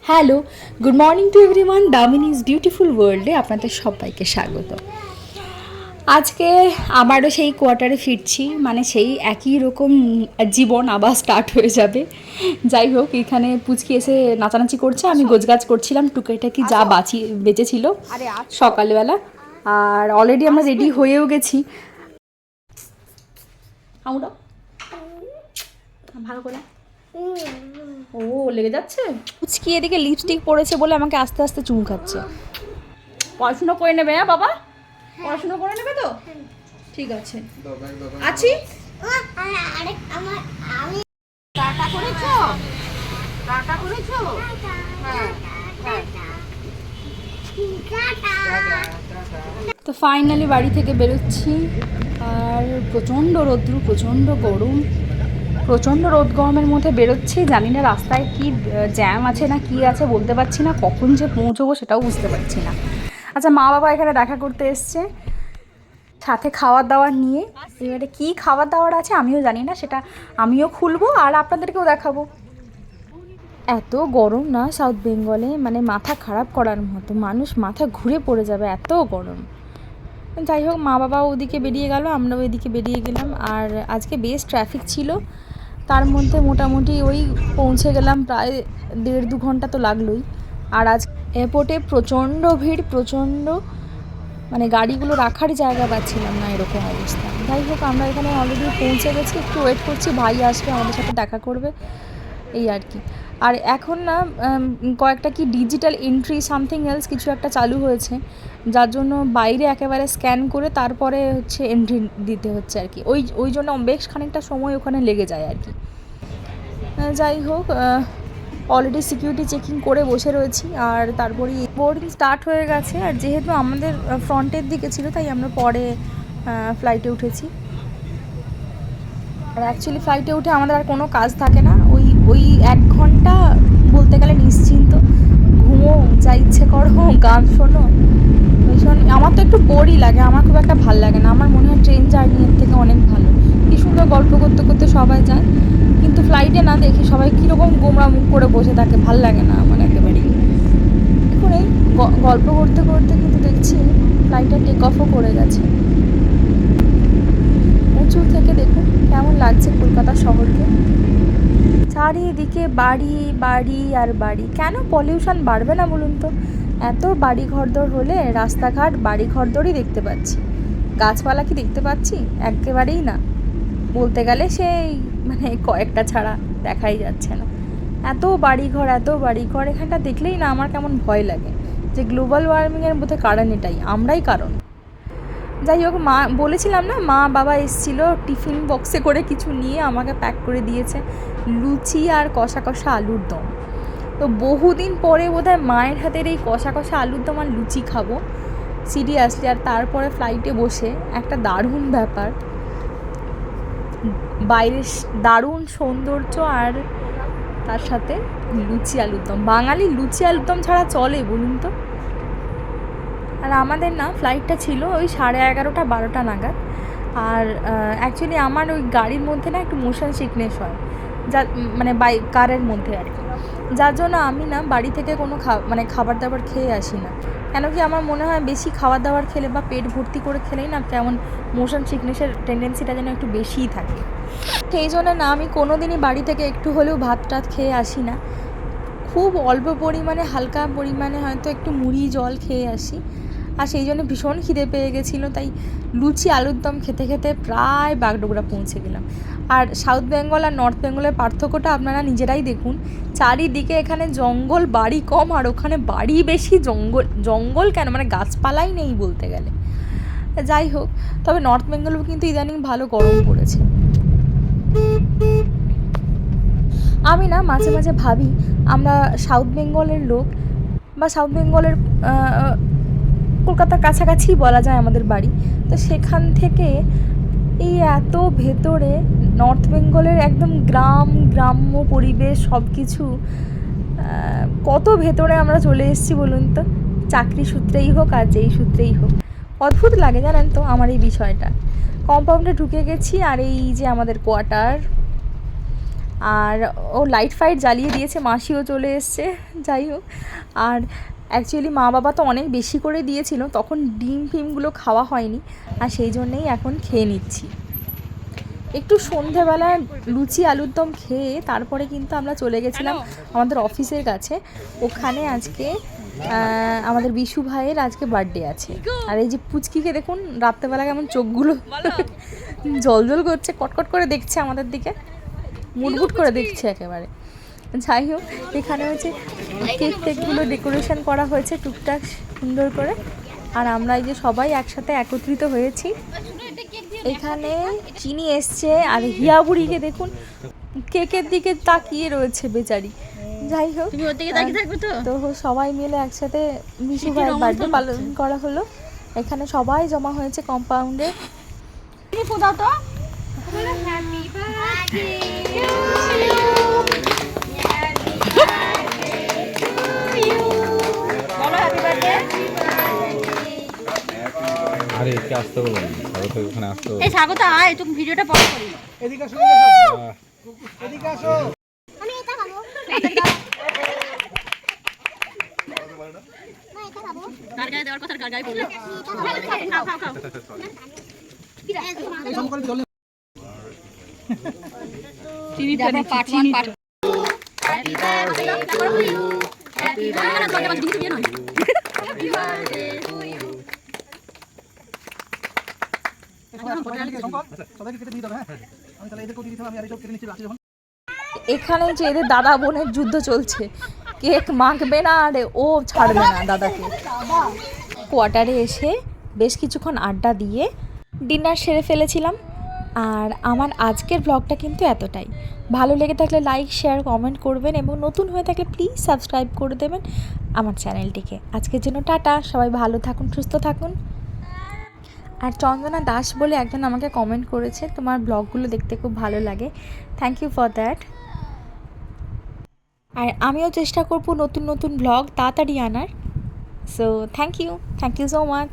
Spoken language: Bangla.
Hello, good morning to everyone. Damini's beautiful ওয়ার্ল্ডে আপনাদের সবাইকে স্বাগত। আজকে আবারও সেই কোয়ার্টারে ফিরছি, মানে সেই একই রকম জীবন আবার স্টার্ট হয়ে যাবে। যাই হোক, এখানে পুচকি এসে নাচানাচি করছে, আমি গোছগাছ করছিলাম টুকিটাকি যা বেঁচেছিল সকালবেলা। আর অলরেডি আমরা রেডি হয়েও গেছি। আমরা ভালো করে ও লেগে যাচ্ছে। পুচকি এদিকে লিপস্টিক পরেছে বলে আমাকে আস্তে আস্তে চুমু খাচ্ছে। পড়াশুনো করে নেবে? হ্যাঁ বাবা, পড়াশুনো করে নেবে তো? ঠিক আছে, আছি। টাটা করেছো? টাটা করেছো? হ্যাঁ। তো ফাইনালি বাড়ি থেকে বেরোচ্ছি। আর প্রচণ্ড রৌদ্র, প্রচণ্ড গরম, প্রচণ্ড রোদ গরমের মধ্যে বেরোচ্ছি। জানি না রাস্তায় কি জ্যাম আছে না কি আছে, বলতে পারছি না। কখন যে পৌঁছবো সেটাও বুঝতে পারছি না। আচ্ছা, মা বাবা এখানে দেখা করতে এসছে, সাথে খাওয়ার দাওয়ার নিয়ে। এবারে কী খাবার দাওয়ার আছে আমিও জানি না, সেটা আমিও খুলবো আর আপনাদেরকেও দেখাবো। এত গরম না সাউথ বেঙ্গলে, মানে মাথা খারাপ করার মতো, মানুষ মাথা ঘুরে পড়ে যাবে, এত গরম। যাই হোক, মা বাবা ওদিকে বেরিয়ে গেল, আমরাও এদিকে বেরিয়ে গেলাম। আর আজকে বেশ ট্রাফিক ছিল, তার মধ্যে মোটামুটি ওই পৌঁছে গেলাম প্রায় 1.5-2 ঘন্টা তো লাগলোই। আর আজ এয়ারপোর্টে প্রচণ্ড ভিড়, প্রচণ্ড, মানে গাড়িগুলো রাখার জায়গা পাচ্ছিলাম না, এরকম অবস্থা। যাই হোক, আমরা এখানে অলরেডি পৌঁছে গেছি, একটু ওয়েট করছি, ভাই আসবে আমাদের সাথে দেখা করবে, এই আর কি। আর এখন না কয়েকটা কি ডিজিটাল এন্ট্রি সামথিং এলস কিছু একটা চালু হয়েছে, যার জন্য বাইরে একেবারে স্ক্যান করে তারপরে হচ্ছে এন্ট্রি দিতে হচ্ছে আর কি। ওই জন্য বেশ খানিকটা সময় ওখানে লেগে যায় আর কি। যাই হোক, অলরেডি সিকিউরিটি চেকিং করে বসে রয়েছি। আর তারপরে বোর্ডিং স্টার্ট হয়ে গেছে। আর যেহেতু আমাদের ফ্রন্টের দিকে ছিল, তাই আমরা পরে ফ্লাইটে উঠেছি। আর অ্যাকচুয়ালি ফ্লাইটে উঠে আমাদের আর কোনো কাজ থাকে না। ওই 1 ঘন্টা বলতে গেলে নিশ্চিন্ত, ঘুমো, যা ইচ্ছে করো, গান শোনো। ভীষণ, আমার তো একটু বোরই লাগে, আমার খুব একটা ভালো লাগে না। আমার মনে হয় ট্রেন জার্নির থেকে অনেক ভালো, কী সুন্দর গল্প করতে করতে সবাই যায়। কিন্তু ফ্লাইটে না দেখি সবাই কীরকম গোমরা মুখ করে বসে থাকে, ভাল লাগে না আমার একেবারেই। এখন এই গল্প করতে করতে কিন্তু দেখছি ফ্লাইটটা টেক অফও করে গেছে। উঁচু থেকে দেখুন কেমন লাগছে কলকাতা শহরকে। চারিদিকে বাড়ি বাড়ি আর বাড়ি। কেন পলিউশন বাড়বে না বলুন তো? এত বাড়ি ঘরদোর হলে রাস্তাঘাট বাড়ি ঘরদোরই দেখতে পাচ্ছি, গাছপালা কি দেখতে পাচ্ছি? একেবারেই না, বলতে গেলে সেই মানে কয়েকটা ছাড়া দেখাই যাচ্ছে না। এত বাড়িঘর, এত বাড়িঘর, এখানটা দেখলেই না আমার কেমন ভয় লাগে যে গ্লোবাল ওয়ার্মিংয়ের মধ্যে কারণ এটাই, আমরাই কারণ। যাই হোক, মা বলেছিলাম না, মা বাবা এসেছিলো, টিফিন বক্সে করে কিছু নিয়ে আমাকে প্যাক করে দিয়েছে লুচি আর কষা কষা আলুর দম। তো বহুদিন পরে বোধহয় মায়ের হাতের এই কষা কষা আলুর দম আর লুচি খাবো সিরিয়াসলি। আর তারপরে ফ্লাইটে বসে একটা দারুণ ব্যাপার, বাইরের দারুণ সৌন্দর্য আর তার সাথে লুচি আলুর দম। বাঙালি লুচি আলুর দম ছাড়া চলে বলুন তো? আর আমাদের না ফ্লাইটটা ছিল ওই 11:30-12টা নাগাদ। আর অ্যাকচুয়ালি আমার ওই গাড়ির মধ্যে না একটু মোশন সিকনেস হয়, যা মানে কারের মধ্যে আর কি। যার জন্য আমি না বাড়ি থেকে কোনো খাবার দাবার খেয়ে আসি না। কেন কি আমার মনে হয় বেশি খাবার দাবার খেলে বা পেট ভর্তি করে খেলেই না কেমন মোশন সিকনেসের টেন্ডেন্সিটা যেন একটু বেশিই থাকে। সেই জন্য না আমি কোনো দিনই বাড়ি থেকে একটু হলেও ভাত টাত খেয়ে আসি না। খুব অল্প পরিমাণে, হালকা পরিমাণে হয়তো একটু মুড়ি জল খেয়ে আসি। আর সেই জন্য ভীষণ খিদে পেয়ে গেছিলো, তাই লুচি আলুর দম খেতে খেতে প্রায় বাগডোগরা পৌঁছে গেলাম। আর সাউথ বেঙ্গল আর নর্থ বেঙ্গলের পার্থক্যটা আপনারা নিজেরাই দেখুন। চারিদিকে এখানে জঙ্গল, বাড়ি কম, আর ওখানে বাড়ি বেশি। জঙ্গল কেন, মানে গাছপালাই নেই বলতে গেলে। যাই হোক, তবে নর্থ বেঙ্গলেও কিন্তু ইদানিং ভালো গরম পড়েছে। আমি না মাঝে মাঝে ভাবি আমরা সাউথ বেঙ্গলের লোক, বা সাউথ বেঙ্গলের কলকাতার কাছাকাছি বলা যায় আমাদের বাড়ি, তো সেখান থেকে এই এত ভেতরে নর্থ বেঙ্গলের একদম গ্রাম্য পরিবেশ সব কিছু, কত ভেতরে আমরা চলে এসেছি বলুন তো, চাকরি সূত্রেই হোক আর যেই সূত্রেই হোক। অদ্ভুত লাগে জানেন তো আমার এই বিষয়টা। কম্পাউন্ডে ঢুকে গেছি, আর এই যে আমাদের কোয়ার্টার, আর ও লাইট ফাইট জ্বালিয়ে দিয়েছে, মাসিও চলে এসছে। যাই হোক, আর অ্যাকচুয়ালি মা বাবা তো অনেক বেশি করে দিয়েছিল, তখন ডিম ফিমগুলো খাওয়া হয়নি, আর সেই জন্যেই এখন খেয়ে নিচ্ছি। একটু সন্ধেবেলা লুচি আলুর দম খেয়ে তারপরে কিন্তু আমরা চলে গেছিলাম আমাদের অফিসের কাছে। ওখানে আজকে আমাদের বিশু ভাইয়ের আজকে বার্থডে আছে। আর এই যে পুচকিকে দেখুন রাত্রেবেলা কেমন চোখগুলো জল জল করছে, কটকট করে দেখছে আমাদের দিকে, মুটমুট করে দেখছে একেবারে। যাই হোক, এখানে হচ্ছে কেক টেকগুলো ডেকোরেশন করা হয়েছে টুকটাক সুন্দর করে। আর আমরা এই যে সবাই একসাথে একত্রিত হয়েছি। এখানে চিনি এসছে, আর হিয়া বুড়িকে দেখুন কেকের দিকে তাকিয়ে রয়েছে বেচারি। যাই হোক, তো সবাই মিলে একসাথে বিশু ভাইয়ের বার্থডে পালন করা হলো। এখানে সবাই জমা হয়েছে কম্পাউন্ডে। আরে একে আসতে বলো না, স্বাগত ওখানে আসতে বলো। এই স্বাগত আয়, তুমি ভিডিওটা পজ করি। এদিকে আসো, এদিকে আসো। আমি এটা খাবো। কার গায়ে দেওয়ার কথা কার গায়ে বললো? খাও খাও খাও। এই সব করে চলে। চিনিটা নে, পাট পাট। Happy birthday to you. Happy birthday to you. Happy birthday to you. সবাইকে কেটে দিয়ে দাও। হ্যাঁ, আমি তাহলে এদেরকে দিয়ে দিতে হবে। আমি আর এইসব কেটে নিচ্ছি, রাখছি যখন। এখানে যে এদের দাদা বোনের যুদ্ধ চলছে, কেক মাখবে না আর ও ছাড়বে না দাদাকে। কোয়ার্টারে এসে বেশ কিছুক্ষণ আড্ডা দিয়ে ডিনার সেরে ফেলেছিলাম। আর আমার আজকের ব্লগটা কিন্তু এতটাই। ভালো লেগে থাকলে লাইক শেয়ার কমেন্ট করবেন, এবং নতুন হয়ে থাকলে প্লিজ সাবস্ক্রাইব করে দেবেন আমার চ্যানেলটিকে। আজকের জন্য টাটা, সবাই ভালো থাকুন, সুস্থ থাকুন। আর চন্দনা দাস বলে একজন আমাকে কমেন্ট করেছে, তোমার ব্লগগুলো দেখতে খুব ভালো লাগে, থ্যাংক ইউ ফর দ্যাট। আর আমিও চেষ্টা করব নতুন নতুন ব্লগ তাড়াতাড়ি আনার। So thank you so much.